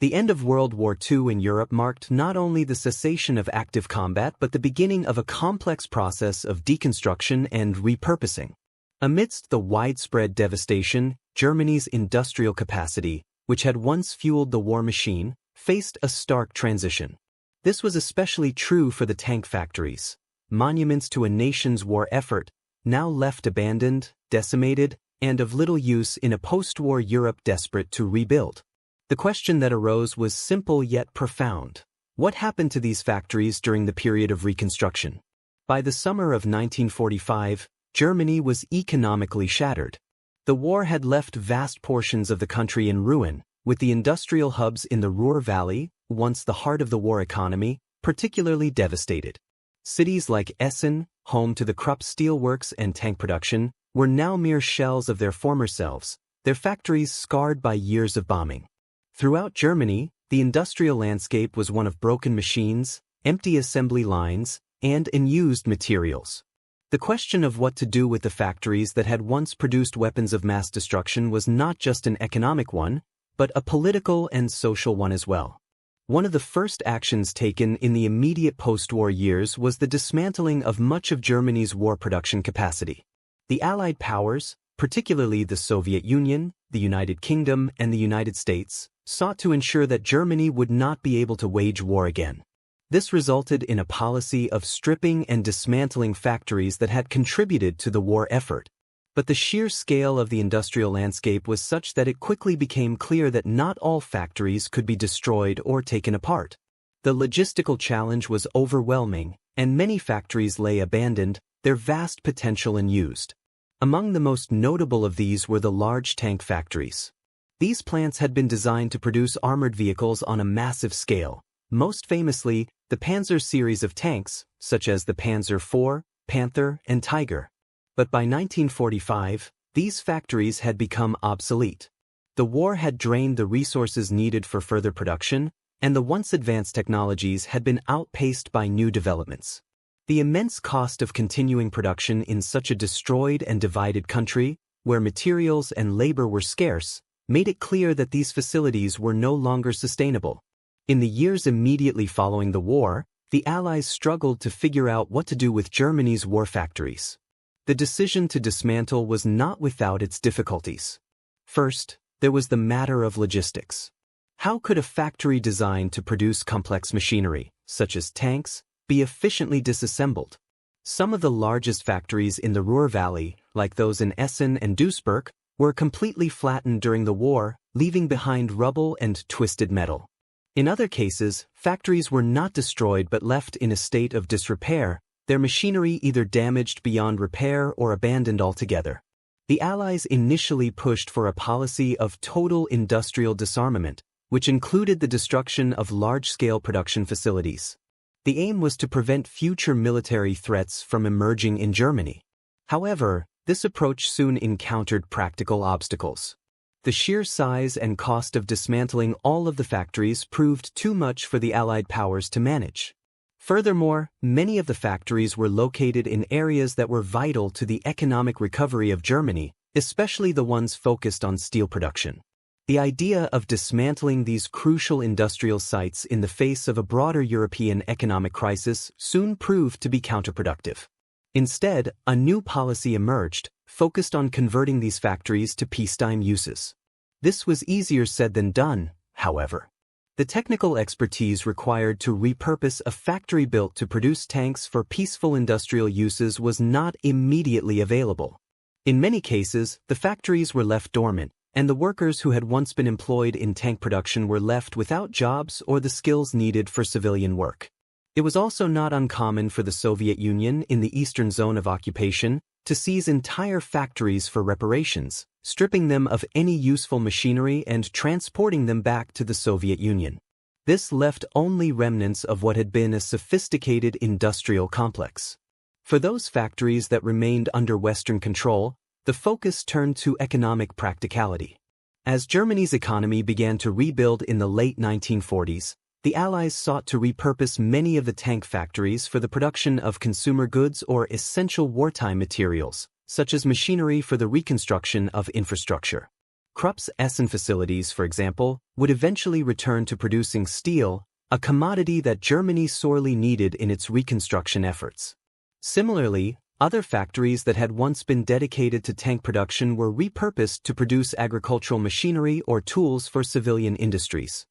The end of World War II in Europe marked not only the cessation of active combat but the beginning of a complex process of deconstruction and repurposing. Amidst the widespread devastation, Germany's industrial capacity, which had once fueled the war machine, faced a stark transition. This was especially true for the tank factories, monuments to a nation's war effort, now left abandoned, decimated, and of little use in a post-war Europe desperate to rebuild. The question that arose was simple yet profound. What happened to these factories during the period of Reconstruction? By the summer of 1945, Germany was economically shattered. The war had left vast portions of the country in ruin, with the industrial hubs in the Ruhr Valley, once the heart of the war economy, particularly devastated. Cities like Essen, home to the Krupp steelworks and tank production, were now mere shells of their former selves, their factories scarred by years of bombing. Throughout Germany, the industrial landscape was one of broken machines, empty assembly lines, and unused materials. The question of what to do with the factories that had once produced weapons of mass destruction was not just an economic one, but a political and social one as well. One of the first actions taken in the immediate post-war years was the dismantling of much of Germany's war production capacity. The Allied powers, particularly the Soviet Union, the United Kingdom, and the United States, sought to ensure that Germany would not be able to wage war again. This resulted in a policy of stripping and dismantling factories that had contributed to the war effort. But the sheer scale of the industrial landscape was such that it quickly became clear that not all factories could be destroyed or taken apart. The logistical challenge was overwhelming, and many factories lay abandoned, their vast potential unused. Among the most notable of these were the large tank factories. These plants had been designed to produce armored vehicles on a massive scale, most famously, the Panzer series of tanks, such as the Panzer IV, Panther, and Tiger. But by 1945, these factories had become obsolete. The war had drained the resources needed for further production, and the once advanced technologies had been outpaced by new developments. The immense cost of continuing production in such a destroyed and divided country, where materials and labor were scarce, made it clear that these facilities were no longer sustainable. In the years immediately following the war, the Allies struggled to figure out what to do with Germany's war factories. The decision to dismantle was not without its difficulties. First, there was the matter of logistics. How could a factory designed to produce complex machinery, such as tanks, be efficiently disassembled? Some of the largest factories in the Ruhr Valley, like those in Essen and Duisburg, were completely flattened during the war, leaving behind rubble and twisted metal. In other cases, factories were not destroyed but left in a state of disrepair, their machinery either damaged beyond repair or abandoned altogether. The Allies initially pushed for a policy of total industrial disarmament, which included the destruction of large-scale production facilities. The aim was to prevent future military threats from emerging in Germany. However, this approach soon encountered practical obstacles. The sheer size and cost of dismantling all of the factories proved too much for the Allied powers to manage. Furthermore, many of the factories were located in areas that were vital to the economic recovery of Germany, especially the ones focused on steel production. The idea of dismantling these crucial industrial sites in the face of a broader European economic crisis soon proved to be counterproductive. Instead, a new policy emerged, focused on converting these factories to peacetime uses. This was easier said than done, however. The technical expertise required to repurpose a factory built to produce tanks for peaceful industrial uses was not immediately available. In many cases, the factories were left dormant, and the workers who had once been employed in tank production were left without jobs or the skills needed for civilian work. It was also not uncommon for the Soviet Union in the eastern zone of occupation to seize entire factories for reparations, stripping them of any useful machinery and transporting them back to the Soviet Union. This left only remnants of what had been a sophisticated industrial complex. For those factories that remained under Western control, the focus turned to economic practicality. As Germany's economy began to rebuild in the late 1940s, the Allies sought to repurpose many of the tank factories for the production of consumer goods or essential wartime materials, such as machinery for the reconstruction of infrastructure. Krupp's Essen facilities, for example, would eventually return to producing steel, a commodity that Germany sorely needed in its reconstruction efforts. Similarly, other factories that had once been dedicated to tank production were repurposed to produce agricultural machinery or tools for civilian industries.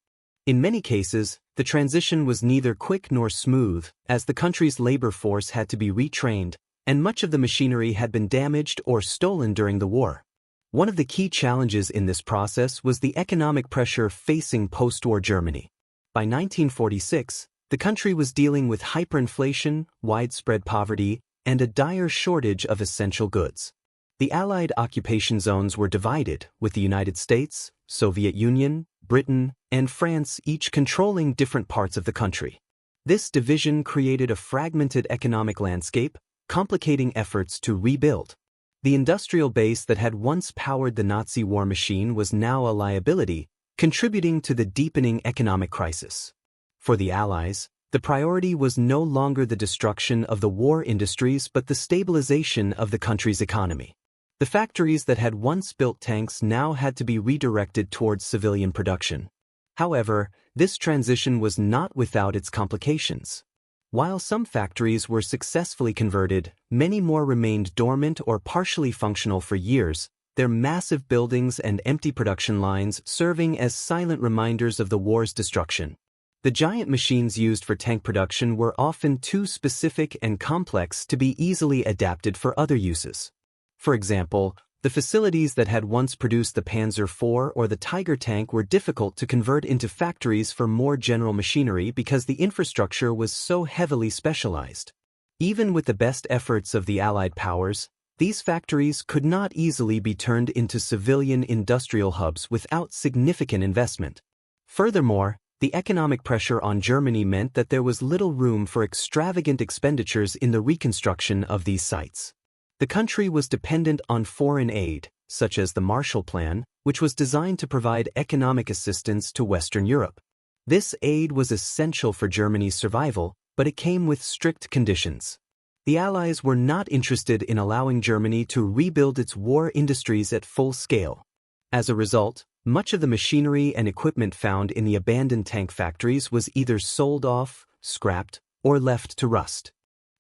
In many cases, the transition was neither quick nor smooth, as the country's labor force had to be retrained, and much of the machinery had been damaged or stolen during the war. One of the key challenges in this process was the economic pressure facing post-war Germany. By 1946, the country was dealing with hyperinflation, widespread poverty, and a dire shortage of essential goods. The Allied occupation zones were divided, with the United States, Soviet Union, Britain, and France each controlling different parts of the country. This division created a fragmented economic landscape, complicating efforts to rebuild. The industrial base that had once powered the Nazi war machine was now a liability, contributing to the deepening economic crisis. For the Allies, the priority was no longer the destruction of the war industries but the stabilization of the country's economy. The factories that had once built tanks now had to be redirected towards civilian production. However, this transition was not without its complications. While some factories were successfully converted, many more remained dormant or partially functional for years, their massive buildings and empty production lines serving as silent reminders of the war's destruction. The giant machines used for tank production were often too specific and complex to be easily adapted for other uses. For example, the facilities that had once produced the Panzer IV or the Tiger tank were difficult to convert into factories for more general machinery because the infrastructure was so heavily specialized. Even with the best efforts of the Allied powers, these factories could not easily be turned into civilian industrial hubs without significant investment. Furthermore, the economic pressure on Germany meant that there was little room for extravagant expenditures in the reconstruction of these sites. The country was dependent on foreign aid, such as the Marshall Plan, which was designed to provide economic assistance to Western Europe. This aid was essential for Germany's survival, but it came with strict conditions. The Allies were not interested in allowing Germany to rebuild its war industries at full scale. As a result, much of the machinery and equipment found in the abandoned tank factories was either sold off, scrapped, or left to rust.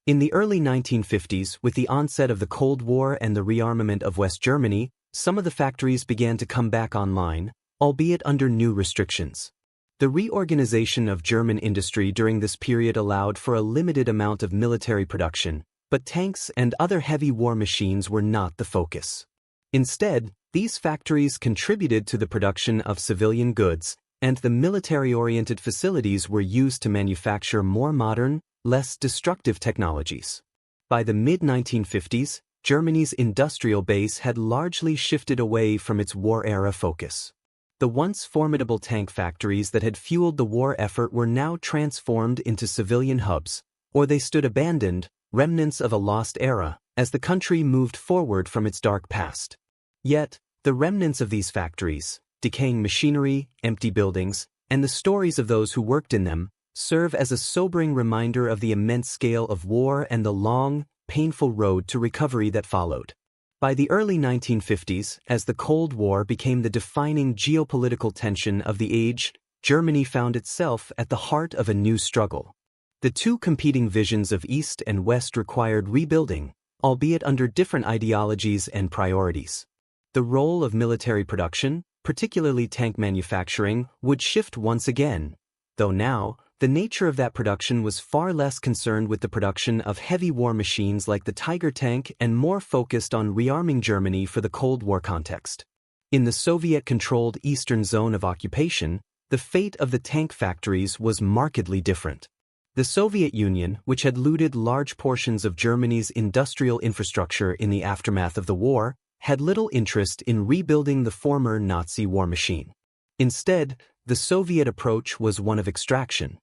In the early 1950s, with the onset of the Cold War and the rearmament of West Germany, some of the factories began to come back online, albeit under new restrictions. The reorganization of German industry during this period allowed for a limited amount of military production, but tanks and other heavy war machines were not the focus. Instead, these factories contributed to the production of civilian goods, and the military-oriented facilities were used to manufacture more modern, less destructive technologies. By the mid-1950s, Germany's industrial base had largely shifted away from its war-era focus. The once formidable tank factories that had fueled the war effort were now transformed into civilian hubs, or they stood abandoned, remnants of a lost era, as the country moved forward from its dark past. Yet, the remnants of these factories, decaying machinery, empty buildings, and the stories of those who worked in them, serve as a sobering reminder of the immense scale of war and the long, painful road to recovery that followed. By the early 1950s, as the Cold War became the defining geopolitical tension of the age, Germany found itself at the heart of a new struggle. The two competing visions of East and West required rebuilding, albeit under different ideologies and priorities. The role of military production, particularly tank manufacturing, would shift once again, though now, the nature of that production was far less concerned with the production of heavy war machines like the Tiger tank and more focused on rearming Germany for the Cold War context. In the Soviet-controlled eastern zone of occupation, the fate of the tank factories was markedly different. The Soviet Union, which had looted large portions of Germany's industrial infrastructure in the aftermath of the war, had little interest in rebuilding the former Nazi war machine. Instead, the Soviet approach was one of extraction.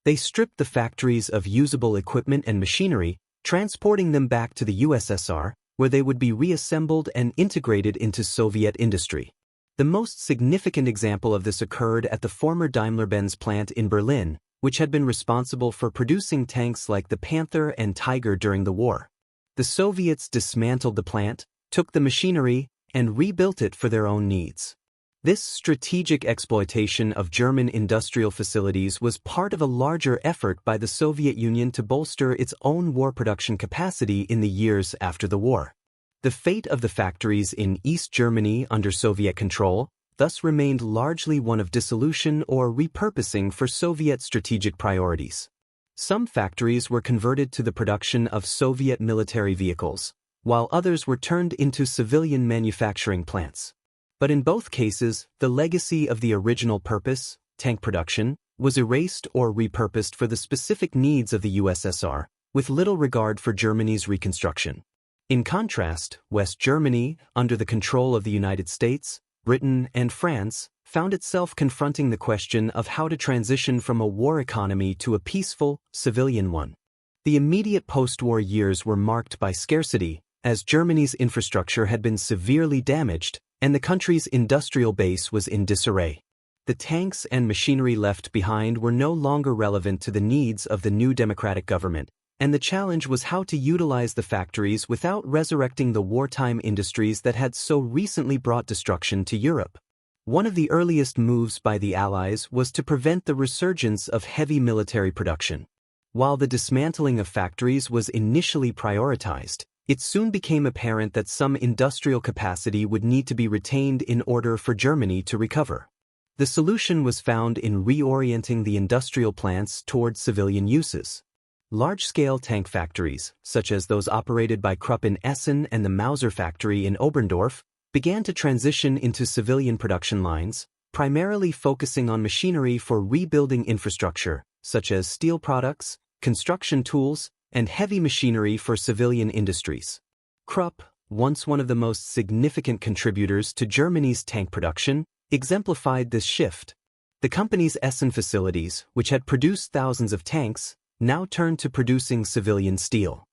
They stripped the factories of usable equipment and machinery, transporting them back to the USSR, where they would be reassembled and integrated into Soviet industry. The most significant example of this occurred at the former Daimler-Benz plant in Berlin, which had been responsible for producing tanks like the Panther and Tiger during the war. The Soviets dismantled the plant, took the machinery, and rebuilt it for their own needs. This strategic exploitation of German industrial facilities was part of a larger effort by the Soviet Union to bolster its own war production capacity in the years after the war. The fate of the factories in East Germany under Soviet control thus remained largely one of dissolution or repurposing for Soviet strategic priorities. Some factories were converted to the production of Soviet military vehicles, while others were turned into civilian manufacturing plants. But in both cases, the legacy of the original purpose, tank production, was erased or repurposed for the specific needs of the USSR, with little regard for Germany's reconstruction. In contrast, West Germany, under the control of the United States, Britain, and France, found itself confronting the question of how to transition from a war economy to a peaceful, civilian one. The immediate post-war years were marked by scarcity, as Germany's infrastructure had been severely damaged, and the country's industrial base was in disarray. The tanks and machinery left behind were no longer relevant to the needs of the new democratic government, and the challenge was how to utilize the factories without resurrecting the wartime industries that had so recently brought destruction to Europe. One of the earliest moves by the Allies was to prevent the resurgence of heavy military production. While the dismantling of factories was initially prioritized, it soon became apparent that some industrial capacity would need to be retained in order for Germany to recover. The solution was found in reorienting the industrial plants toward civilian uses. Large-scale tank factories, such as those operated by Krupp in Essen and the Mauser factory in Oberndorf, began to transition into civilian production lines, primarily focusing on machinery for rebuilding infrastructure, such as steel products, construction tools, and heavy machinery for civilian industries. Krupp, once one of the most significant contributors to Germany's tank production, exemplified this shift. The company's Essen facilities, which had produced thousands of tanks, now turned to producing civilian steel.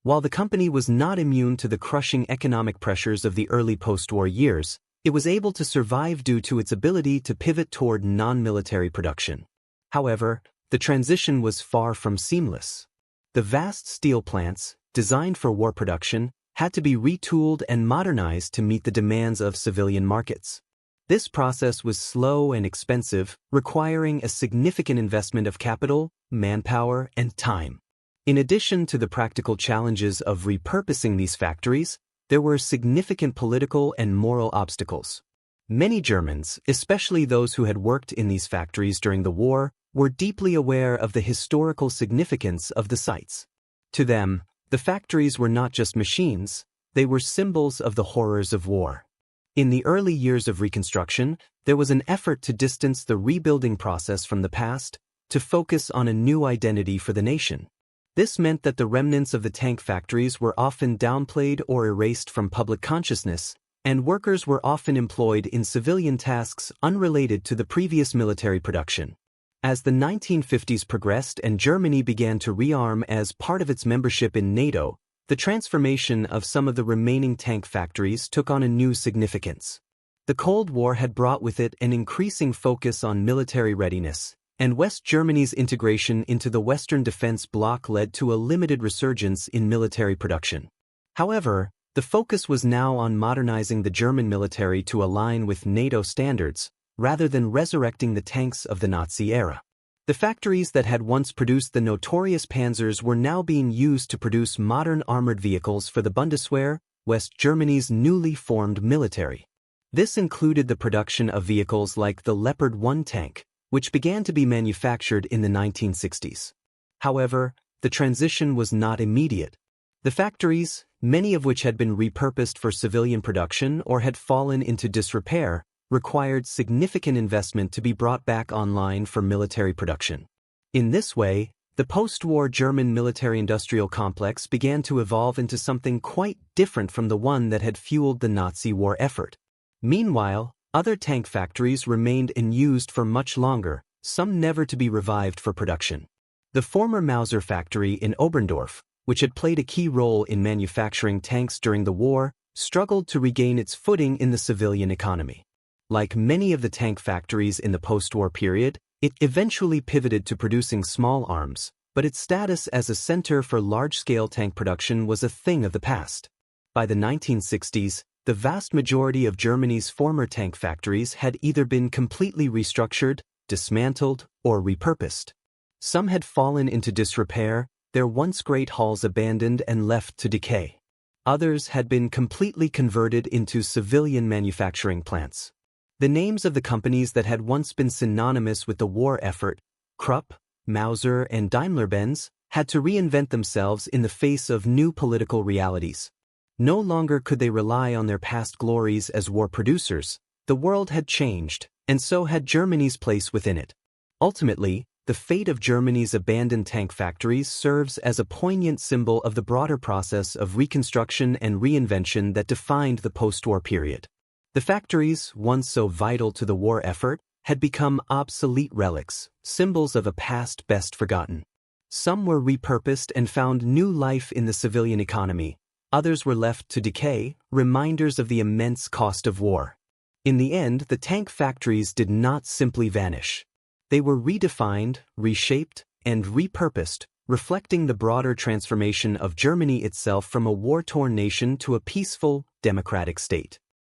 While the company was not immune to the crushing economic pressures of the early post-war years, it was able to survive due to its ability to pivot toward non-military production. However, the transition was far from seamless. The vast steel plants, designed for war production, had to be retooled and modernized to meet the demands of civilian markets. This process was slow and expensive, requiring a significant investment of capital, manpower, and time. In addition to the practical challenges of repurposing these factories, there were significant political and moral obstacles. Many Germans, especially those who had worked in these factories during the war, were deeply aware of the historical significance of the sites. To them, the factories were not just machines, they were symbols of the horrors of war. In the early years of Reconstruction, there was an effort to distance the rebuilding process from the past, to focus on a new identity for the nation. This meant that the remnants of the tank factories were often downplayed or erased from public consciousness, and workers were often employed in civilian tasks unrelated to the previous military production. As the 1950s progressed and Germany began to rearm as part of its membership in NATO, the transformation of some of the remaining tank factories took on a new significance. The Cold War had brought with it an increasing focus on military readiness, and West Germany's integration into the Western defense bloc led to a limited resurgence in military production. However, the focus was now on modernizing the German military to align with NATO standards, rather than resurrecting the tanks of the Nazi era. The factories that had once produced the notorious panzers were now being used to produce modern armored vehicles for the Bundeswehr, West Germany's newly formed military. This included the production of vehicles like the Leopard 1 tank, which began to be manufactured in the 1960s. However, the transition was not immediate. The factories, many of which had been repurposed for civilian production or had fallen into disrepair, required significant investment to be brought back online for military production. In this way, the post-war German military-industrial complex began to evolve into something quite different from the one that had fueled the Nazi war effort. Meanwhile, other tank factories remained unused for much longer, some never to be revived for production. The former Mauser factory in Oberndorf, which had played a key role in manufacturing tanks during the war, struggled to regain its footing in the civilian economy. Like many of the tank factories in the post-war period, it eventually pivoted to producing small arms, but its status as a center for large-scale tank production was a thing of the past. By the 1960s, the vast majority of Germany's former tank factories had either been completely restructured, dismantled, or repurposed. Some had fallen into disrepair, their once great halls abandoned and left to decay. Others had been completely converted into civilian manufacturing plants. The names of the companies that had once been synonymous with the war effort, Krupp, Mauser, and Daimler-Benz, had to reinvent themselves in the face of new political realities. No longer could they rely on their past glories as war producers. The world had changed, and so had Germany's place within it. Ultimately, the fate of Germany's abandoned tank factories serves as a poignant symbol of the broader process of reconstruction and reinvention that defined the post-war period. The factories, once so vital to the war effort, had become obsolete relics, symbols of a past best forgotten. Some were repurposed and found new life in the civilian economy. Others were left to decay, reminders of the immense cost of war. In the end, the tank factories did not simply vanish. They were redefined, reshaped, and repurposed, reflecting the broader transformation of Germany itself from a war-torn nation to a peaceful, democratic state.